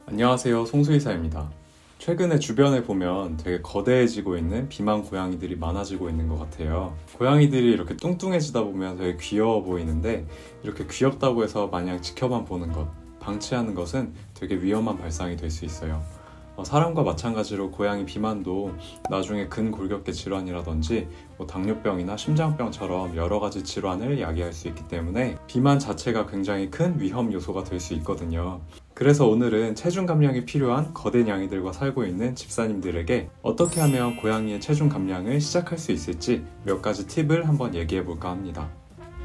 안녕하세요, 송수의사입니다. 최근에 주변에 보면 되게 거대해지고 있는 비만 고양이들이 많아지고 있는 것 같아요. 고양이들이 이렇게 뚱뚱해지다 보면 되게 귀여워 보이는데, 이렇게 귀엽다고 해서 마냥 지켜만 보는 것, 방치하는 것은 되게 위험한 발상이 될 수 있어요. 사람과 마찬가지로 고양이 비만도 나중에 근골격계 질환이라든지 당뇨병이나 심장병처럼 여러 가지 질환을 야기할 수 있기 때문에 비만 자체가 굉장히 큰 위험 요소가 될 수 있거든요. 그래서 오늘은 체중 감량이 필요한 거대 냥이들과 살고 있는 집사님들에게 어떻게 하면 고양이의 체중 감량을 시작할 수 있을지 몇 가지 팁을 한번 얘기해 볼까 합니다.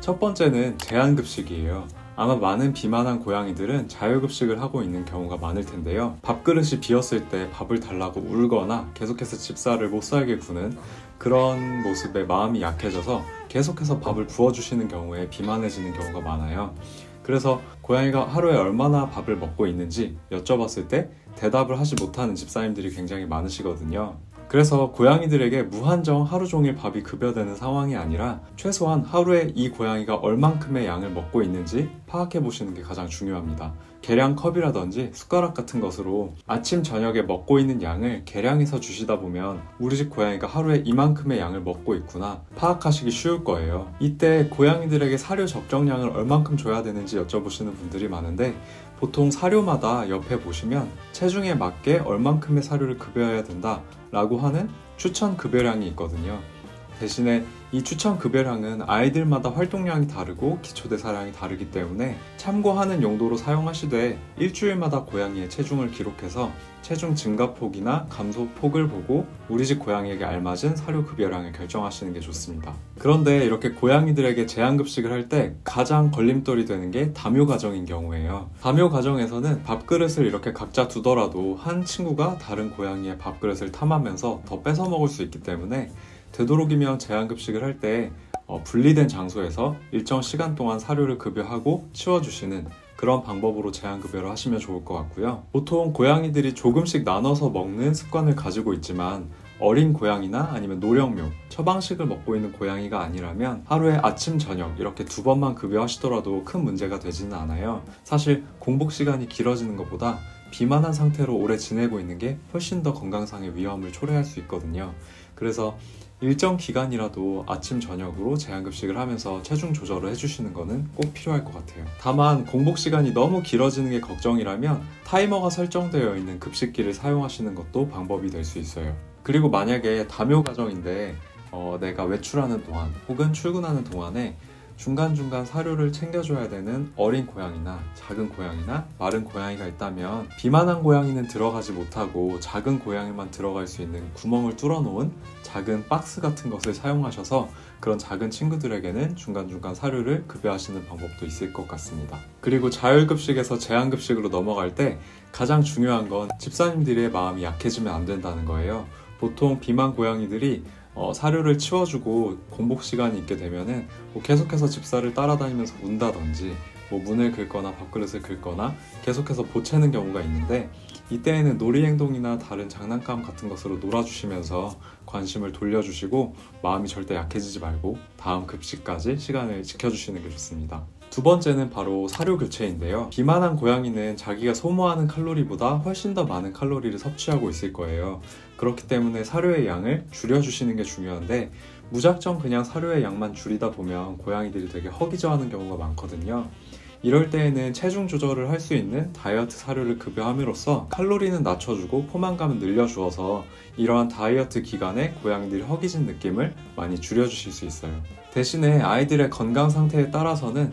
첫 번째는 제한급식이에요. 아마 많은 비만한 고양이들은 자율급식을 하고 있는 경우가 많을 텐데요. 밥그릇이 비었을 때 밥을 달라고 울거나 계속해서 집사를 못 살게 구는 그런 모습에 마음이 약해져서 계속해서 밥을 부어주시는 경우에 비만해지는 경우가 많아요. 그래서 고양이가 하루에 얼마나 밥을 먹고 있는지 여쭤봤을 때 대답을 하지 못하는 집사님들이 굉장히 많으시거든요. 그래서 고양이들에게 무한정 하루 종일 밥이 급여되는 상황이 아니라 최소한 하루에 이 고양이가 얼만큼의 양을 먹고 있는지 파악해 보시는 게 가장 중요합니다. 계량컵이라든지 숟가락 같은 것으로 아침 저녁에 먹고 있는 양을 계량해서 주시다 보면 우리 집 고양이가 하루에 이만큼의 양을 먹고 있구나 파악하시기 쉬울 거예요. 이때 고양이들에게 사료 적정량을 얼만큼 줘야 되는지 여쭤보시는 분들이 많은데, 보통 사료마다 옆에 보시면 체중에 맞게 얼만큼의 사료를 급여해야 된다 라고 하는 추천 급여량이 있거든요. 대신에 이 추천 급여량은 아이들마다 활동량이 다르고 기초대사량이 다르기 때문에 참고하는 용도로 사용하시되 일주일마다 고양이의 체중을 기록해서 체중 증가폭이나 감소폭을 보고 우리 집 고양이에게 알맞은 사료 급여량을 결정하시는 게 좋습니다. 그런데 이렇게 고양이들에게 제한급식을 할 때 가장 걸림돌이 되는 게 다묘 가정인 경우예요. 다묘 가정에서는 밥그릇을 이렇게 각자 두더라도 한 친구가 다른 고양이의 밥그릇을 탐하면서 더 뺏어 먹을 수 있기 때문에 되도록이면 제한급식을 할 때 분리된 장소에서 일정 시간 동안 사료를 급여하고 치워주시는 그런 방법으로 제한급여를 하시면 좋을 것 같고요. 보통 고양이들이 조금씩 나눠서 먹는 습관을 가지고 있지만 어린 고양이나 아니면 노령묘, 처방식을 먹고 있는 고양이가 아니라면 하루에 아침, 저녁 이렇게 두 번만 급여하시더라도 큰 문제가 되지는 않아요. 사실 공복 시간이 길어지는 것보다 비만한 상태로 오래 지내고 있는 게 훨씬 더 건강상의 위험을 초래할 수 있거든요. 그래서 일정 기간이라도 아침, 저녁으로 제한급식을 하면서 체중 조절을 해주시는 거는 꼭 필요할 것 같아요. 다만 공복 시간이 너무 길어지는 게 걱정이라면 타이머가 설정되어 있는 급식기를 사용하시는 것도 방법이 될 수 있어요. 그리고 만약에 다묘 가정인데 내가 외출하는 동안 혹은 출근하는 동안에 중간중간 사료를 챙겨줘야 되는 어린 고양이나 작은 고양이나 마른 고양이가 있다면 비만한 고양이는 들어가지 못하고 작은 고양이만 들어갈 수 있는 구멍을 뚫어 놓은 작은 박스 같은 것을 사용하셔서 그런 작은 친구들에게는 중간중간 사료를 급여하시는 방법도 있을 것 같습니다. 그리고 자율급식에서 제한급식으로 넘어갈 때 가장 중요한 건 집사님들의 마음이 약해지면 안 된다는 거예요. 보통 비만 고양이들이 사료를 치워주고 공복 시간이 있게 되면은 계속해서 집사를 따라다니면서 운다든지 문을 긁거나 밥그릇을 긁거나 계속해서 보채는 경우가 있는데, 이때에는 놀이 행동이나 다른 장난감 같은 것으로 놀아주시면서 관심을 돌려주시고 마음이 절대 약해지지 말고 다음 급식까지 시간을 지켜주시는 게 좋습니다. 두 번째는 바로 사료 교체인데요. 비만한 고양이는 자기가 소모하는 칼로리보다 훨씬 더 많은 칼로리를 섭취하고 있을 거예요. 그렇기 때문에 사료의 양을 줄여주시는 게 중요한데, 무작정 그냥 사료의 양만 줄이다 보면 고양이들이 되게 허기져하는 경우가 많거든요. 이럴 때에는 체중 조절을 할 수 있는 다이어트 사료를 급여함으로써 칼로리는 낮춰주고 포만감은 늘려주어서 이러한 다이어트 기간에 고양이들이 허기진 느낌을 많이 줄여주실 수 있어요. 대신에 아이들의 건강 상태에 따라서는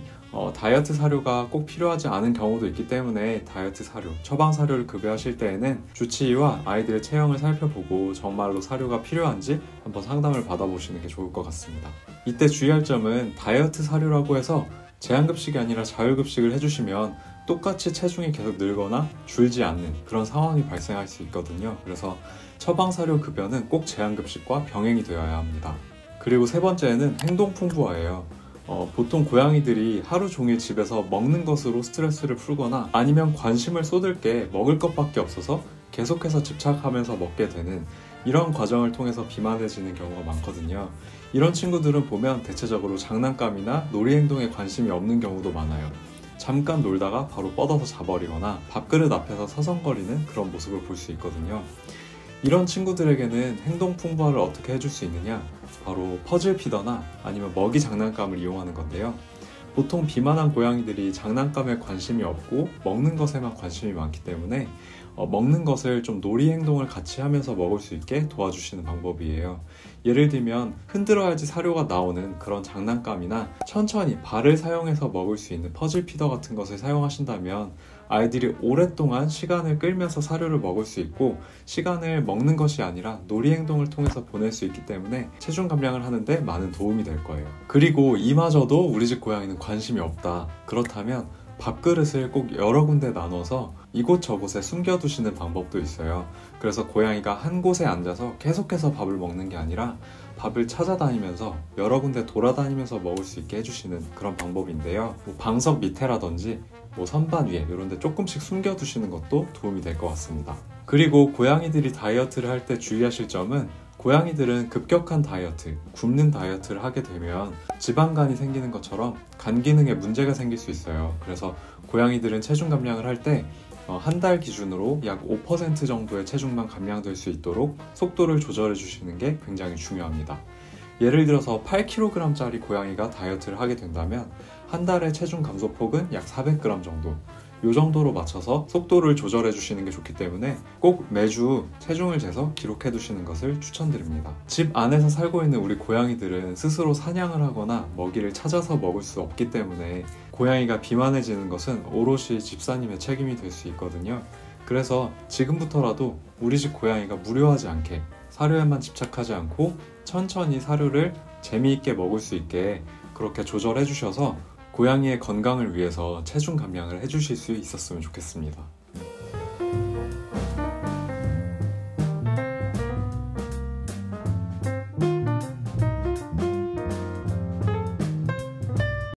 다이어트 사료가 꼭 필요하지 않은 경우도 있기 때문에 다이어트 사료, 처방 사료를 급여하실 때에는 주치의와 아이들의 체형을 살펴보고 정말로 사료가 필요한지 한번 상담을 받아보시는 게 좋을 것 같습니다. 이때 주의할 점은 다이어트 사료라고 해서 제한급식이 아니라 자율급식을 해주시면 똑같이 체중이 계속 늘거나 줄지 않는 그런 상황이 발생할 수 있거든요. 그래서 처방사료 급여는 꼭 제한급식과 병행이 되어야 합니다. 그리고 세 번째는 행동풍부화예요. 보통 고양이들이 하루 종일 집에서 먹는 것으로 스트레스를 풀거나 아니면 관심을 쏟을 게 먹을 것밖에 없어서 계속해서 집착하면서 먹게 되는 이런 과정을 통해서 비만해지는 경우가 많거든요. 이런 친구들은 보면 대체적으로 장난감이나 놀이 행동에 관심이 없는 경우도 많아요. 잠깐 놀다가 바로 뻗어서 자버리거나 밥그릇 앞에서 서성거리는 그런 모습을 볼 수 있거든요. 이런 친구들에게는 행동 풍부화를 어떻게 해줄 수 있느냐? 바로 퍼즐 피더나 아니면 먹이 장난감을 이용하는 건데요. 보통 비만한 고양이들이 장난감에 관심이 없고 먹는 것에만 관심이 많기 때문에 먹는 것을 좀 놀이 행동을 같이 하면서 먹을 수 있게 도와주시는 방법이에요. 예를 들면 흔들어야지 사료가 나오는 그런 장난감이나 천천히 발을 사용해서 먹을 수 있는 퍼즐 피더 같은 것을 사용하신다면 아이들이 오랫동안 시간을 끌면서 사료를 먹을 수 있고 시간을 먹는 것이 아니라 놀이 행동을 통해서 보낼 수 있기 때문에 체중 감량을 하는데 많은 도움이 될 거예요. 그리고 이마저도 우리 집 고양이는 관심이 없다. 그렇다면 밥그릇을 꼭 여러 군데 나눠서 이곳저곳에 숨겨두시는 방법도 있어요. 그래서 고양이가 한 곳에 앉아서 계속해서 밥을 먹는 게 아니라 밥을 찾아다니면서 여러 군데 돌아다니면서 먹을 수 있게 해주시는 그런 방법인데요. 방석 밑에라든지 선반 위에 이런 데 조금씩 숨겨두시는 것도 도움이 될 것 같습니다. 그리고 고양이들이 다이어트를 할 때 주의하실 점은 고양이들은 급격한 다이어트, 굶는 다이어트를 하게 되면 지방간이 생기는 것처럼 간 기능에 문제가 생길 수 있어요. 그래서 고양이들은 체중 감량을 할 때 한 달 기준으로 약 5% 정도의 체중만 감량될 수 있도록 속도를 조절해 주시는 게 굉장히 중요합니다. 예를 들어서 8kg짜리 고양이가 다이어트를 하게 된다면 한 달의 체중 감소폭은 약 400g 정도, 이 정도로 맞춰서 속도를 조절해 주시는 게 좋기 때문에 꼭 매주 체중을 재서 기록해 두시는 것을 추천드립니다. 집 안에서 살고 있는 우리 고양이들은 스스로 사냥을 하거나 먹이를 찾아서 먹을 수 없기 때문에 고양이가 비만해지는 것은 오롯이 집사님의 책임이 될 수 있거든요. 그래서 지금부터라도 우리 집 고양이가 무료하지 않게 사료에만 집착하지 않고 천천히 사료를 재미있게 먹을 수 있게 그렇게 조절해 주셔서 고양이의 건강을 위해서 체중 감량을 해주실 수 있었으면 좋겠습니다.